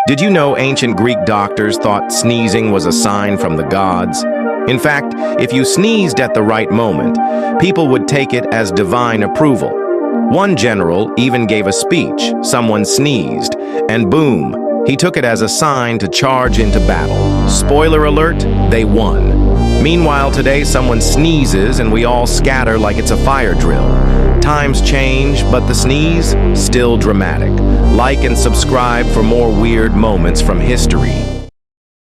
Did you know ancient Greek doctors thought sneezing was a sign from the gods? In fact, if you sneezed at the right moment, people would take it as divine approval. One general even gave a speech, someone sneezed, and boom, he took it as a sign to charge into battle. Spoiler alert, they won. Meanwhile, today someone sneezes and we all scatter like it's a fire drill. Times change, but the sneeze, still dramatic. Like and subscribe for more weird moments from history.